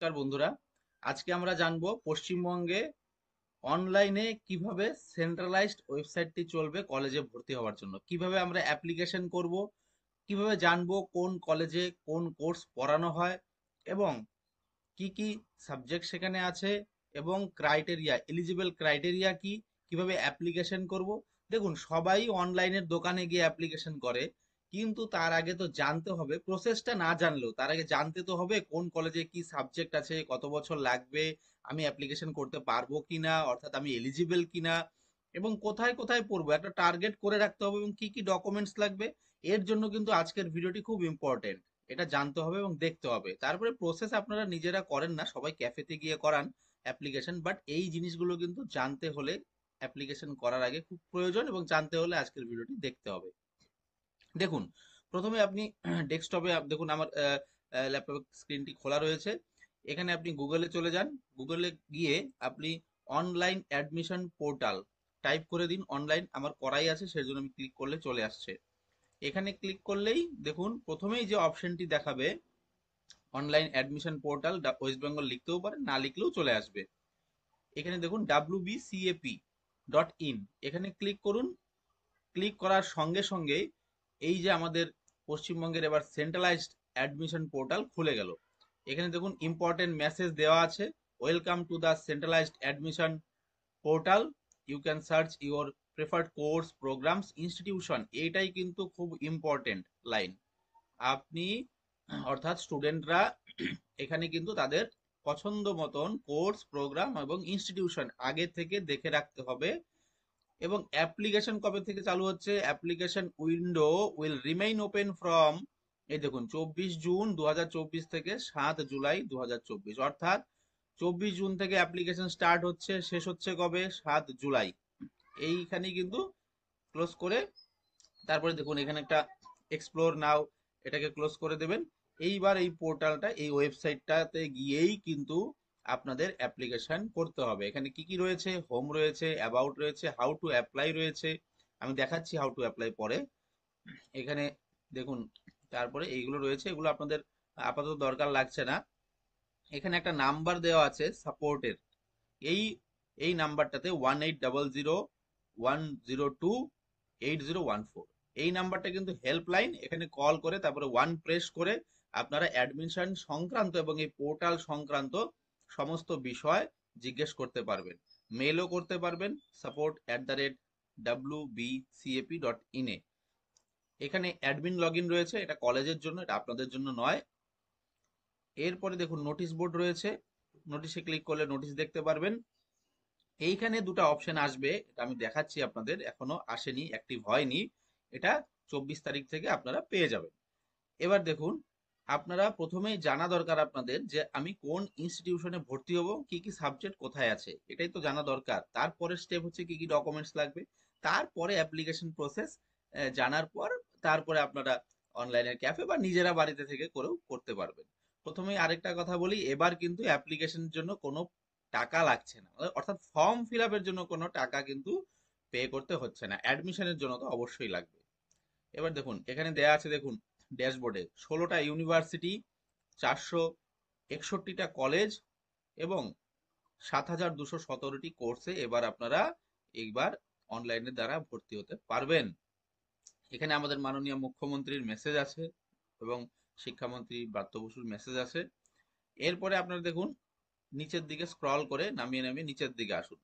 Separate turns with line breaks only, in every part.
নমস্কার বন্ধুরা। আজকে আমরা জানবো পশ্চিমবঙ্গে অনলাইনে কিভাবে সেন্ট্রালাইজড ওয়েবসাইটটি চলবে কলেজে ভর্তি হওয়ার জন্য, কিভাবে আমরা অ্যাপ্লিকেশন করব, কিভাবে জানবো কোন কলেজে কোন কোর্স পড়ানো হয় এবং কি কি সাবজেক্ট সেখানে আছে এবং ক্রাইটেরিয়া, এলিজিবল ক্রাইটেরিয়া কি, কিভাবে অ্যাপ্লিকেশন করব। দেখুন, সবাই অনলাইনের দোকানে গিয়ে অ্যাপ্লিকেশন করে, কিন্তু তার আগে তো জানতে হবে, প্রসেসটা না জানলেও তার আগে জানতে তো হবে কোন কলেজে কি সাবজেক্ট আছে, কত বছর লাগবে, আমি অ্যাপ্লিকেশন করতে পারবো কিনা, অর্থাৎ আমি এলিজিবল কিনা, এবং কোথায় কোথায় পড়বো একটা টার্গেট করে রাখতে হবে, এবং কি কি ডকুমেন্টস লাগবে। এর জন্য কিন্তু আজকের ভিডিওটি খুব ইম্পর্টেন্ট। এটা জানতে হবে এবং দেখতে হবে। তারপরে প্রসেস আপনারা নিজেরা করেন না, সবাই ক্যাফেতে গিয়ে করান অ্যাপ্লিকেশন, বাট এই জিনিসগুলো কিন্তু জানতে হলে অ্যাপ্লিকেশন করার আগে খুব প্রয়োজন, এবং জানতে হলে আজকের ভিডিওটি দেখতে হবে। দেখুন, প্রথমে আপনি ডেস্কটপে দেখুন, আমার ল্যাপটপ স্ক্রিনটি খোলা রয়েছে। এখানে আপনি গুগলে চলে যান। গুগলে গিয়ে আপনি অনলাইন অ্যাডমিশন পোর্টাল টাইপ করে দিন। অনলাইন আমার করাই আছে, সেজন্য আমি ক্লিক করলে চলে আসছে। এখানে ক্লিক করলেই দেখুন প্রথমেই যে অপশনটি দেখাবে online admission portal West Bengal, লিখতেও পারেন, না লিখলেও চলে আসবে। এখানে দেখুন wbcap.in, এখানে ক্লিক করুন। ক্লিক করার সঙ্গে সঙ্গে এই যে আমাদের পশ্চিমবঙ্গের এবার সেন্ট্রালাইজড অ্যাডমিশন পোর্টাল খুলে গেল। এখানে দেখুন ইম্পর্টেন্ট মেসেজ দেওয়া আছে, welcome to the centralised admission portal, you can search your preferred course programs institution. এইটাই কিন্তু খুব ইম্পর্টেন্ট লাইন। আপনি অর্থাৎ স্টুডেন্টরা এখানে কিন্তু তাদের পছন্দ মতন কোর্স প্রোগ্রাম এবং ইনস্টিটিউশন আগে থেকে দেখে রাখতে হবে। এবং অ্যাপ্লিকেশন কবে থেকে চালু হচ্ছে, application window will remain open from, এই দেখুন 24 জুন 2024 থেকে 7 জুলাই 2024, অর্থাৎ 24 জুন থেকে অ্যাপ্লিকেশন স্টার্ট হচ্ছে, শেষ হচ্ছে কবে, 7 জুলাই। এইখানে কিন্তু ক্লোজ করে তারপরে দেখুন এখানে একটা এক্সপ্লোর নাও, এটাকে ক্লোজ করে দেবেন। এইবার এই পোর্টালটা, এই ওয়েবসাইটটাতে গিয়েই কিন্তু আপনাদের অ্যাপ্লিকেশন করতে হবে। এখানে কি কি রয়েছে, হোম রয়েছে, অ্যাবাউট রয়েছে, হাউ টু অ্যাপ্লাই রয়েছে। আমি দেখাচ্ছি হাউ টু অ্যাপ্লাই পরে। এখানে দেখুন, তারপরে এইগুলো রয়েছে, এগুলো আপনাদের আপাতত দরকার লাগছে না। এখানে একটা নাম্বার দেওয়া আছে সাপোর্টের, এই এই নাম্বারটাতে 1800 102 8014, এই নাম্বারটা কিন্তু হেল্পলাইন। এখানে কল করে তারপরে ওয়ান প্রেস করে আপনারা অ্যাডমিশন সংক্রান্ত এবং এই পোর্টাল সংক্রান্ত সমস্ত বিষয় জিজ্ঞেস করতে পারবেন, মেলও করতে পারবেন support@wbcap.in এ। এখানে অ্যাডমিন লগ ইন রয়েছে, এটা কলেজের জন্য, এটা আপনাদের জন্য নয়। এরপরে দেখুন নোটিশ বোর্ড রয়েছে, নোটিশে ক্লিক করলে নোটিশ দেখতে পারবেন। এইখানে দুটো অপশন আসবে, এটা আমি দেখাচ্ছি আপনাদের, এখনো আসেনি, অ্যাক্টিভ হয়নি। এটা 24 তারিখ থেকে আপনারা পেয়ে যাবেন। এবার দেখুন, আপনারা প্রথমেই জানা দরকার আপনাদের যে আমি কোন ইনস্টিটিউশনে ভর্তি হব, কি কি সাবজেক্ট কোথায় আছে, এটাই তো জানা দরকার। তারপরে স্টেপ হচ্ছে কি কি ডকুমেন্টস লাগবে, তারপরে অ্যাপ্লিকেশন প্রসেস জানার পর তারপরে আপনারা অনলাইনের ক্যাফে বা নিজেরা বাড়িতে থেকে করেও করতে পারবেন। প্রথমেই আরেকটা কথা বলি, এবার কিন্তু অ্যাপ্লিকেশনের জন্য কোনো টাকা লাগছে না, অর্থাৎ ফর্ম ফিল আপের জন্য কোনো টাকা কিন্তু পে করতে হচ্ছে না, অ্যাডমিশনের জন্য তো অবশ্যই লাগবে। এবার দেখুন এখানে দেয়া আছে, দেখুন ড্যাশবোর্ডে 16টা ইউনিভার্সিটি, 461টা কলেজ এবং 7217টি কোর্সে এবার আপনারা এইবার অনলাইনের দ্বারা ভর্তি হতে পারবেন। এখানে আমাদের মাননীয় মুখ্যমন্ত্রীর মেসেজ আছে এবং শিক্ষামন্ত্রী ব্রাত্য বসুর মেসেজ আছে। এরপরে আপনারা দেখুন নিচের দিকে স্ক্রল করে নামিয়ে নামিয়ে নিচের দিকে আসুন।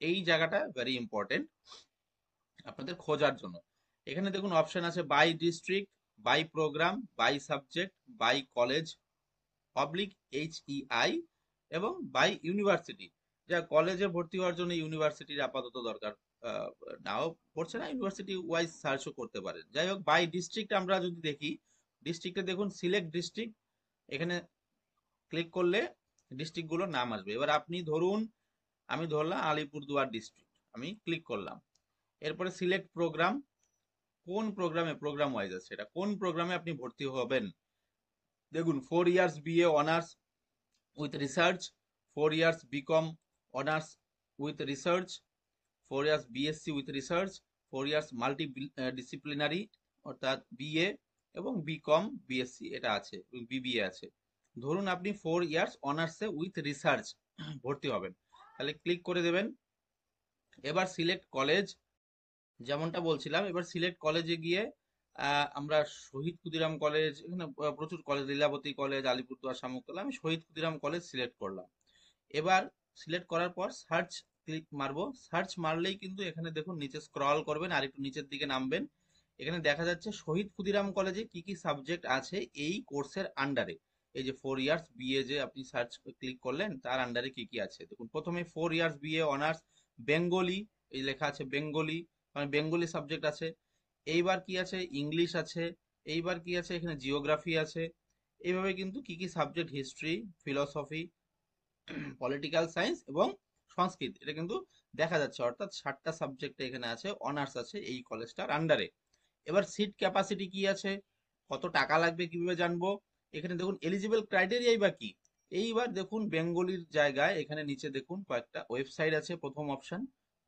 এই জায়গাটা ভেরি ইম্পর্টেন্ট আপনাদের খোঁজার জন্য। এখানে দেখুন অপশন আছে by district, by programme, by subject, by college oblique HEI এবং বাই ইউনিভার্সিটি। যা কলেজে ভর্তি হওয়ার জন্য ইউনিভার্সিটির আপাতত দরকার নাও পড়ছে না, ইউনিভার্সিটি ওয়াইজ সার্চও করতে পারেন। যাই হোক, বাই ডিস্ট্রিক্ট আমরা যদি দেখি, ডিস্ট্রিক্টে দেখুন সিলেক্ট ডিস্ট্রিক্ট, এখানে ক্লিক করলে ডিস্ট্রিক্টগুলোর নাম আসবে। এবার আপনি ধরুন, আমি ধরলাম আলিপুরদুয়ার ডিস্ট্রিক্ট, আমি ক্লিক করলাম। এরপরে সিলেক্ট প্রোগ্রাম, কোন প্রোগ্রামে, প্রোগ্রাম ওয়াইজ আছে, এটা কোন প্রোগ্রামে আপনি ভর্তি হবেন। দেখুন 4 years BA honours with research, 4 years BCom honours with research, 4 years BSc with research, 4 years multi disciplinary অর্থাৎ BA এবং BCom BSc এটা আছে, BBA আছে। ধরুন আপনি 4 ইয়ার্স অনার্সে উইথ রিসার্চ ভর্তি হবেন, তাহলে ক্লিক করে দেবেন। এবার সিলেক্ট কলেজ, যেমনটা বলছিলাম, এবার সিলেক্ট কলেজে গিয়ে আমরা শহীদ ক্ষুদিরাম কলেজ, এখানে প্রচুর কলেজ, লীলাবতী কলেজ, আলিপুরদুয়ার শামুকতলা, আমি শহীদ ক্ষুদিরাম কলেজ সিলেক্ট করলাম। এবার সিলেক্ট করার পর সার্চ ক্লিক মারবো। সার্চ মারলেই কিন্তু এখানে দেখুন নিচে স্ক্রল করবেন আর একটু নিচের দিকে নামবেন, এখানে দেখা যাচ্ছে শহীদ ক্ষুদিরাম কলেজে কি কি সাবজেক্ট আছে এই কোর্সের আন্ডারে। এই যে 4 ইয়ার্স বিএ যে আপনি সার্চ ক্লিক করলেন তার আন্ডারে কি কি আছে দেখুন। প্রথমে 4 ইয়ার্স বিএ অনার্স বেঙ্গলি, এই লেখা আছে বেঙ্গলি, মানে বেঙ্গলি সাবজেক্ট আছে। এইবার কি আছে, ইংলিশ আছে। এইবার কি আছে, এখানে জিওগ্রাফি আছে। এইভাবে কিন্তু কি কি subject, history, philosophy, political science এবং সংস্কৃত, এটা কিন্তু দেখা যাচ্ছে। অর্থাৎ 7টা সাবজেক্ট এখানে আছে, অনার্স আছে এই কলেজটার আন্ডারে। এবার সিট ক্যাপাসিটি কি আছে, কত টাকা লাগবে, কিভাবে জানবো? এখানে দেখুন এলিজিবল ক্রাইটেরিয়াই বা কি। এইবার দেখুন বেঙ্গলির জায়গায় এখানে নিচে দেখুন কয়েকটা ওয়েবসাইট আছে, প্রথম অপশন।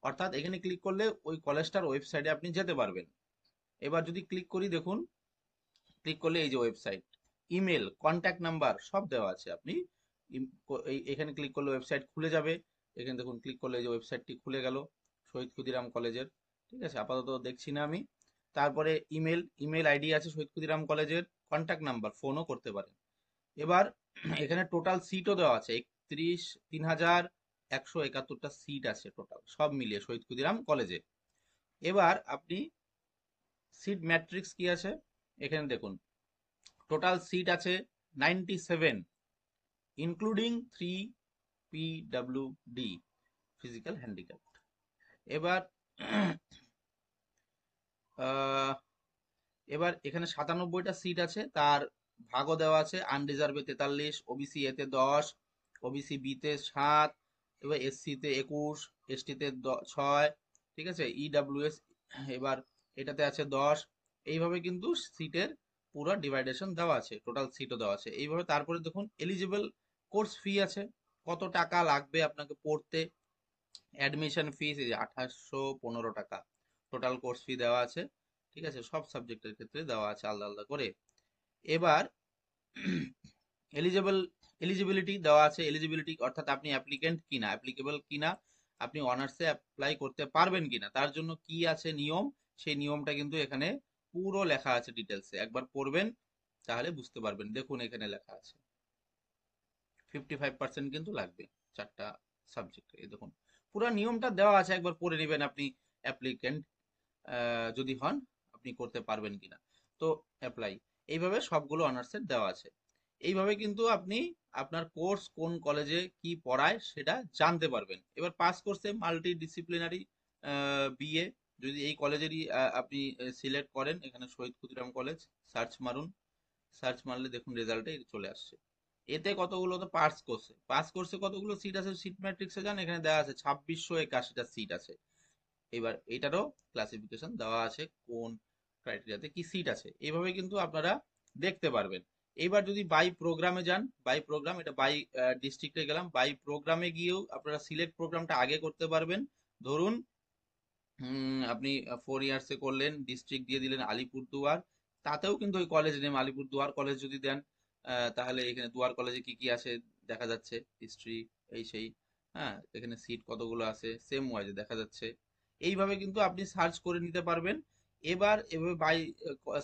অর্থাৎ এখানে ক্লিক করলে ওই কলেজটার ওয়েবসাইটে আপনি যেতে পারবেন। এবার যদি ক্লিক করি দেখুন, ক্লিক করলে এই যে ওয়েবসাইট, ইমেল, কন্ট্যাক্ট নাম্বার সব দেওয়া আছে। আপনি এখানে ক্লিক করলে ওয়েবসাইট খুলে যাবে। এখানে দেখুন ক্লিক করলে এই যে ওয়েবসাইটটি খুলে গেল শহীদ ক্ষুদিরাম কলেজের। ঠিক আছে, আপাতত দেখছি না আমি। তারপরে ইমেল, ইমেল আইডি আছে শহীদ ক্ষুদিরাম কলেজের, কন্ট্যাক্ট নাম্বার, ফোনও করতে পারেন। এবার এখানে টোটাল সিটও দেওয়া আছে 3,171টা সিট আছে টোটাল, সব মিলিয়ে শহীদ ক্ষুদিরাম কলেজে। এবার আপনি সিট ম্যাট্রিক্স কি আছে এখানে দেখুন, টোটাল সিট আছে 97, ইনক্লুডিং 3 PWD, ফিজিক্যাল হ্যান্ডিক্যাপ। এবার আহ, এবার এখানে 97টা সিট আছে, তার ভাগও দেওয়া আছে। আনরিজার্ভে 43, ওবিসি এতে 10, ওবিসি বিতে 7, এবার এসসি তে 21, এসটি তে 6, ঠিক আছে, ইডাব্লিউএস এবার এটাতে আছে 10। এইভাবে কিন্তু সিটের পুরো ডিভাইডেশন দেওয়া আছে, টোটাল সিটও দেওয়া আছে এইভাবে। তারপরে দেখুন এলিজিবল কোর্স ফি আছে, কত টাকা লাগবে আপনাকে পড়তে। অ্যাডমিশন ফিস এই যে 2815 টাকা টোটাল কোর্স ফি দেওয়া আছে। ঠিক আছে, সব সাবজেক্টের ক্ষেত্রে দেওয়া আছে আলাদা আলাদা করে। এবার এলিজিবল, এলিজিবিলিটি দেওয়া আছে। এলিজিবিলিটি অর্থাৎ আপনি অ্যাপ্লিকেন্ট কিনা, অ্যাপ্লিকেবল কিনা, আপনি অনার্সে অ্যাপ্লাই করতে পারবেন কিনা, তার জন্য কি আছে নিয়ম, সেই নিয়মটা কিন্তু এখানে পুরো লেখা আছে ডিটেলসে, একবার পড়বেন তাহলে বুঝতে পারবেন। দেখুন এখানে লেখা আছে 55% কিন্তু লাগবে 4টা সাবজেক্টে, এই দেখুন পুরো নিয়মটা দেওয়া আছে, একবার পড়ে নেবেন আপনি। অ্যাপ্লিকেন্ট যদি হন আপনি করতে পারবেন কিনা। তো অ্যাপ্লাই, এইভাবে সবগুলো অনার্সের দেওয়া আছে। এইভাবে কিন্তু আপনি আপনার কোর্স কোন কলেজে কি পড়ায় সেটা জানতে পারবেন। এবার পাস কোর্সে মাল্টি ডিসিপ্লিনারি বিএ, যদি এই কলেজেরই আপনি সিলেক্ট করেন, এখানে শহীদ ক্ষুদিরাম কলেজ সার্চ মারুন। সার্চ মারলে দেখুন রেজাল্টে চলে আসছে। এতে কতগুলো, তো পাস কোর্সে, পাস কোর্সে কতগুলো সিট আছে সিট ম্যাট্রিক্সে যান, এখানে দেওয়া আছে 2681টা সিট আছে। এবার এটারও ক্লাসিফিকেশন দেওয়া আছে কোন ক্রাইটেরিয়াতে কি সিট আছে, এইভাবে কিন্তু আপনারা দেখতে পারবেন। এইবার যদি বাই প্রোগ্রামে যান, বাই প্রোগ্রাম, এটা বাই ডিস্ট্রিক্টে গেলাম, বাই প্রোগ্রামে গিয়েও আপনারা সিলেক্ট প্রোগ্রামটা আগে করতে পারবেন। ধরুন আপনি 4 ইয়ার্সে করলেন, ডিস্ট্রিক্ট দিয়ে দিলেন আলিপুরদুয়ার, তাতেও কিন্তু ওই কলেজ নেম আলিপুরদুয়ার কলেজ যদি দেন, তাহলে এখানে দুয়ার কলেজে কি কি আছে দেখা যাচ্ছে, হিস্ট্রি এই সেই। হ্যাঁ, এখানে সিট কতগুলো আছে সেম ওয়াইজে দেখা যাচ্ছে। এইভাবে কিন্তু আপনি সার্চ করে নিতে পারবেন। এবার এভাবে বাই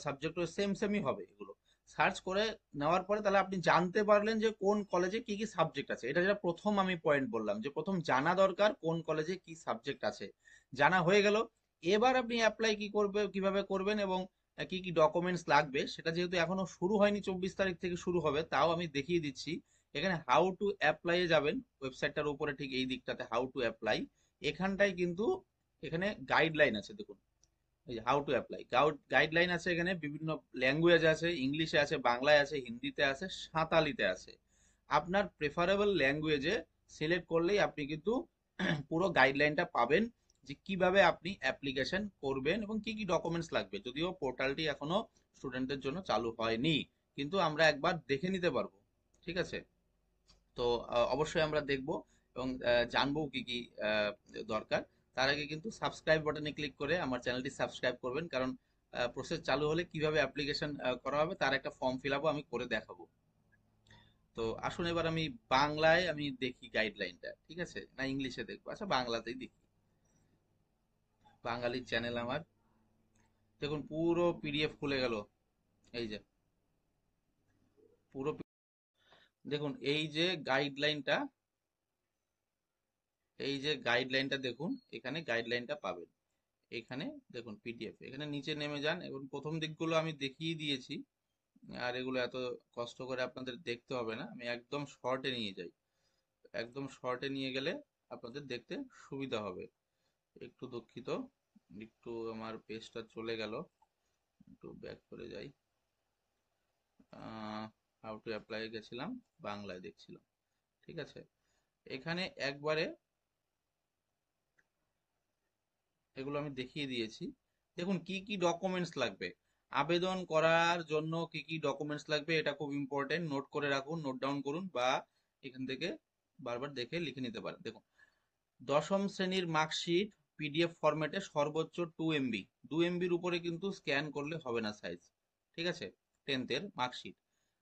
সাবজেক্ট সেম সেমই হবে এগুলো। সার্চ করে নেওয়ার পরে তাহলে আপনি জানতে পারলেন যে কোন কলেজে কি কি সাবজেক্ট আছে। এটা যেটা প্রথম আমি পয়েন্ট বললাম, যে প্রথম জানা দরকার কোন কলেজে কি সাবজেক্ট আছে, জানা হয়ে গেল। এবার আপনি অ্যাপ্লাই কি করবে, কিভাবে করবেন এবং কি কি ডকুমেন্টস লাগবে, সেটা যেহেতু এখনো শুরু হয়নি, 24 তারিখ থেকে শুরু হবে, তাও আমি দেখিয়ে দিচ্ছি। এখানে হাউ টু অ্যাপ্লাই এ যাবেন, ওয়েবসাইটটার উপরে ঠিক এই দিকটাতে হাউ টু অ্যাপ্লাই, এখানটায় কিন্তু এখানে গাইডলাইন আছে দেখুন। এই যে হাউ টু অ্যাপ্লাই, গাইডলাইন আছে, এখানে বিভিন্ন ল্যাঙ্গুয়েজ আছে, ইংলিশে আছে, বাংলায় আছে, হিন্দিতে আছে, সাঁতালিতে আছে। আপনার প্রেফারেবল ল্যাঙ্গুয়েজে সিলেক্ট করলেই আপনি কিন্তু পুরো গাইডলাইনটা পাবেন, যে কিভাবে আপনি অ্যাপ্লিকেশন করবেন এবং কি কি ডকুমেন্টস লাগবে। যদিও পোর্টালটি এখনো স্টুডেন্টদের জন্য চালু হয়নি, কিন্তু আমরা একবার দেখে নিতে পারবো। ঠিক আছে, তো অবশ্যই আমরা দেখব এবং জানবো কি কি দরকার। তার আগে কিন্তু সাবস্ক্রাইব বাটনে ক্লিক করে আমার চ্যানেলটি সাবস্ক্রাইব করবেন, কারণ প্রসেস চালু হলে কিভাবে অ্যাপ্লিকেশন করা হবে তার একটা ফর্ম ফিল আপও আমি করে দেখাবো। তো তো আসুন এবার আমি বাংলায় আমি দেখি গাইডলাইনটা, ঠিক আছে, না ইংলিশে দেখবো? আচ্ছা বাংলাতেই দেখি। বাঙালি চ্যানেল আমার, দেখুন পুরো পিডিএফ খুলে গেল। এই যে পুরো দেখুন, এই যে গাইডলাইনটা, এই যে গাইডলাইনটা দেখুন, এখানে গাইডলাইনটা পাবেন। এখানে দেখুন পিডিএফ, এখানে নিচে নেমে যান এবং প্রথম দিকগুলো আমি দেখিয়ে দিয়েছি। আর এগুলো এত কষ্ট করে আপনাদের দেখতে হবে না, আমি একদম শর্টে নিয়ে যাই। একদম শর্টে নিয়ে গেলে আপনাদের দেখতে সুবিধা হবে। একটু দুঃখিত, একটু আমার পেজটা চলে গেল, একটু ব্যাক করে যাই। হাউ টু অ্যাপ্লাই গেছিলাম, বাংলায় দেখছিলাম, ঠিক আছে। এখানে একবারে এগুলো আমি দেখিয়ে দিয়েছি। দেখুন কি কি ডকুমেন্টস লাগবে, আবেদন করার জন্য কি কি ডকুমেন্টস লাগবে, এটা খুব ইম্পর্টেন্ট, নোট করে রাখুন, নোট ডাউন করুন, বা এখান থেকে বারবার দেখে লিখে নিতে পারেন। দেখুন, দশম শ্রেণীর মার্কশিট পিডিএফ ফরম্যাটে সর্বোচ্চ 2 MB, 2 MBর উপরে কিন্তু স্ক্যান করলে হবে না সাইজ, ঠিক আছে। 10th-এর মার্কশিট,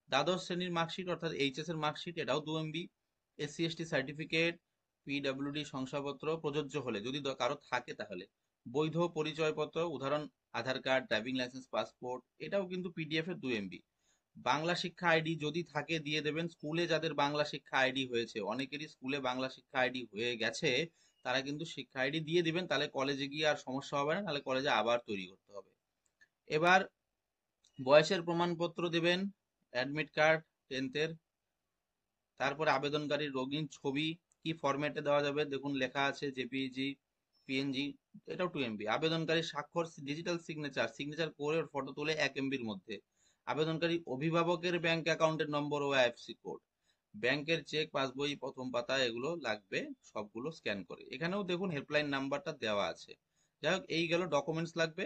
দ্বাদশ শ্রেণীর মার্কশিট অর্থাৎ এইচএস এর মার্কশিট, এটাও 2 MB। SC/ST সার্টিফিকেট, পিডব্লিউডি শংসাপত্র প্রযোজ্য হলে, যদি কারো থাকে তাহলে, বৈধ পরিচয়পত্র, উদাহরণ আধার কার্ড, ড্রাইভিং লাইসেন্স, পাসপোর্ট, এটাও কিন্তু পিডিএফ এর 2 MB। বাংলা শিক্ষা আইডি যদি থাকে দিয়ে দেবেন। স্কুলে যাদের বাংলা শিক্ষা আইডি হয়েছে, অনেকেরই স্কুলে বাংলা শিক্ষা আইডি হয়ে গেছে, তারা কিন্তু শিক্ষা আইডি দিয়ে দিবেন, তাহলে কলেজে গিয়ে আর সমস্যা হবে না, তাহলে কলেজে আবার তৈরি করতে হবে। এবার বয়সের প্রমাণপত্র দেবেন, অ্যাডমিট কার্ড 10th-এর। তারপরে আবেদনকারীর রঙিন ছবি, কি ফরম্যাটে দেওয়া যাবে দেখুন লেখা আছে, জেপিইজি, পিএনজি, এটাও 2 MB। আবেদনকারীর স্বাক্ষর, ডিজিটাল সিগনেচার, সিগনেচার করে ফটো তুলে 1 MBর মধ্যে। আবেদনকারী অভিভাবকের ব্যাংক অ্যাকাউন্টের নম্বর ও আইএফএসসি কোড, ব্যাংকের চেক, পাসবই প্রথম পাতা, এগুলো লাগবে, সবগুলো স্ক্যান করে। এখানেও দেখুন হেল্পলাইন নাম্বারটা দেওয়া আছে। যাই হোক, এই গেল ডকুমেন্টস লাগবে।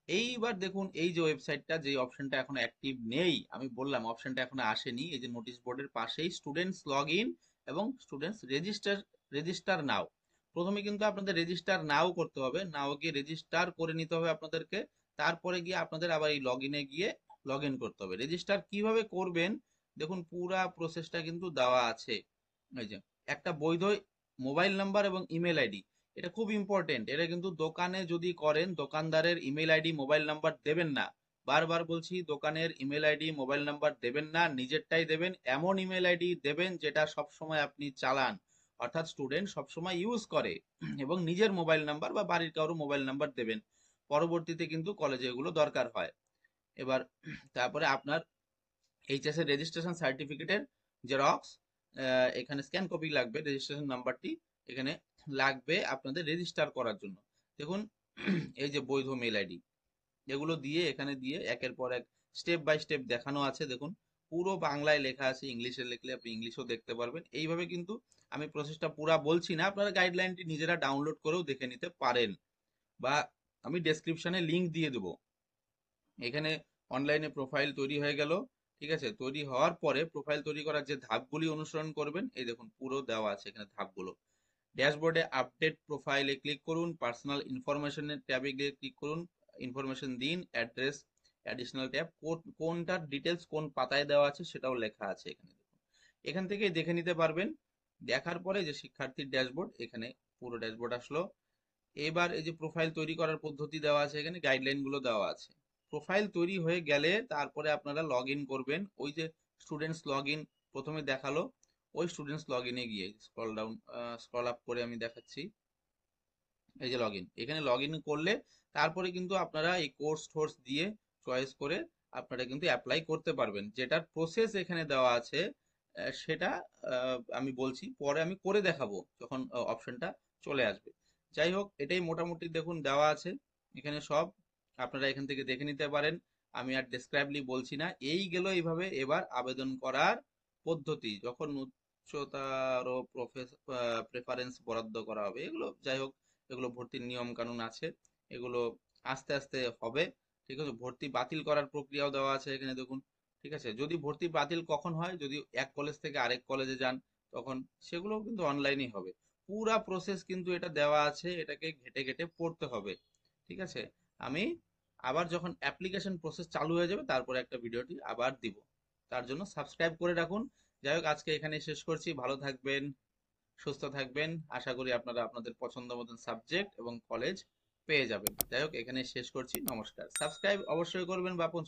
এইবার দেখুন এই যে ওয়েবসাইটটা, যে অপশনটা এখন অ্যাক্টিভ নেই, আমি বললাম অপশনটা এখনো আসেনি, এই যে নোটিশ বোর্ডের পাশেই স্টুডেন্টস লগ ইন এবং স্টুডেন্টস রেজিস্টার, রেজিস্টার নাও। প্রথমে কিন্তু আপনাদের রেজিস্টার নাও করতে হবে, নাও গিয়ে রেজিস্টার করে নিতে হবে আপনাদেরকে। তারপরে গিয়ে আপনাদের আবার এই লগ ইনে গিয়ে লগ ইন করতে হবে। রেজিস্টার কিভাবে করবেন দেখুন, পুরা প্রসেসটা কিন্তু দেওয়া আছে। এই যে একটা বৈধ মোবাইল নাম্বার এবং ইমেল আইডি, এটা খুব ইম্পর্টেন্ট। এটা কিন্তু দোকানে যদি করেন, দোকানদারের ইমেল আইডি মোবাইল নাম্বার দেবেন না। বারবার বলছি, দোকানের ইমেল আইডি মোবাইল নাম্বার দেবেন না, নিজেরটাই দেবেন। এমন ইমেল আইডি দেবেন যেটা সব সময় আপনি চালান, অর্থাৎ স্টুডেন্ট সব সময় ইউজ করে, এবং নিজের মোবাইল নাম্বার বা বাড়ির কারো মোবাইল নাম্বার দেবেন। পরবর্তীতে কিন্তু কলেজে এগুলো দরকার হয়। এবার তারপরে আপনার এইচএস এর রেজিস্ট্রেশন সার্টিফিকেটের জেরক্স, এখানে স্ক্যান কপি লাগবে, রেজিস্ট্রেশন নাম্বারটি এখানে লাগবে আপনাদের রেজিস্টার করার জন্য। দেখুন এই যে বৈধ মেল আইডি, এগুলো দিয়ে এখানে দিয়ে একের পর এক স্টেপ বাই স্টেপ দেখানো আছে। দেখুন পুরো বাংলায় লেখা আছে, ইংলিশে লিখলে আপনি ইংলিশও দেখতে পারবেন। এইভাবে কিন্তু আমি প্রসেসটা পুরা বলছি না, আপনারা গাইডলাইনটি নিজেরা ডাউনলোড করেও দেখে নিতে পারেন, বা আমি ডেসক্রিপশনে লিংক দিয়ে দেবো। এখানে অনলাইনে প্রোফাইল তৈরি হয়ে গেল, ঠিক আছে। তৈরি হওয়ার পরে প্রোফাইল তৈরি করার যে ধাপগুলি অনুসরণ করবেন, এই দেখুন পুরো দেওয়া আছে এখানে ধাপগুলো। ড্যাশবোর্ডে আপডেট প্রোফাইলে ক্লিক করুন, পার্সোনাল ইনফরমেশনের ট্যাবে গিয়ে ক্লিক করুন, ইনফরমেশন দিন, অ্যাড্রেস, অ্যাডিশনাল ট্যাব, কোনটার ডিটেলস কোন পাতায় দেওয়া আছে সেটাও লেখা আছে এখানে দেখুন। এখান থেকে দেখে নিতে পারবেন। দেখার পরে যে শিক্ষার্থীর ড্যাশবোর্ড, এখানে পুরো ড্যাশবোর্ড আসলো। এবার এই যে প্রোফাইল তৈরি করার পদ্ধতি দেওয়া আছে, এখানে গাইডলাইন গুলো দেওয়া আছে। প্রোফাইল তৈরি হয়ে গেলে তারপরে আপনারা লগ ইন করবেন। ওই যে স্টুডেন্টস লগ ইন প্রথমে দেখালো, ওই স্টুডেন্টস লগ ইনে গিয়ে স্ক্রল ডাউন, স্ক্রল আপ করে আমি দেখাচ্ছি। এই যে লগ ইন, এখানে লগ ইন করলে তারপরে কিন্তু আপনারা এই কোর্স টোর্স দিয়ে চয়েস করে আপনারা কিন্তু অ্যাপ্লাই করতে পারবেন। যেটার প্রসেস এখানে দেওয়া আছে সেটা আমি বলছি পরে, আমি করে দেখাবো যখন অপশনটা চলে আসবে। যাই হোক, এটাই মোটামুটি দেখুন দেওয়া আছে এখানে সব, আপনারা এখান থেকে দেখে নিতে পারেন। আমি আর ডেসক্রাইবলি বলছি না। এই গেল এইভাবে এবার আবেদন করার পদ্ধতি, যখন উচ্চতর প্রেফারেন্স বরাদ্দ করা হবে, এগুলো যাই হোক, এগুলো ভর্তির নিয়ম কানুন আছে, এগুলো আস্তে আস্তে হবে, ঠিক আছে। ভর্তি বাতিল করার প্রক্রিয়াও দেওয়া আছে এখানে দেখুন, ঠিক আছে। যদি ভর্তি বাতিল কখন হয়, যদি এক কলেজ থেকে আরেক কলেজে যান, তখন সেগুলোও কিন্তু অনলাইনেই হবে। পুরা প্রসেস কিন্তু এটা দেওয়া আছে, এটাকে ঘেটে ঘেটে পড়তে হবে, ঠিক আছে। আমি আবার যখন অ্যাপ্লিকেশন প্রসেস চালু হয়ে যাবে, তারপরে একটা ভিডিওটি আবার দিব। তার জন্য সাবস্ক্রাইব করে রাখুন, যাই হোক, আজকে এখানে শেষ করছি। ভালো থাকবেন, সুস্থ থাকবেন। আশা করি আপনারা আপনাদের পছন্দ মতন সাবজেক্ট এবং কলেজ পেয়ে যাবেন। যাই হোক, এখানে শেষ করছি। নমস্কার। সাবস্ক্রাইব অবশ্যই করবেন, বাপন।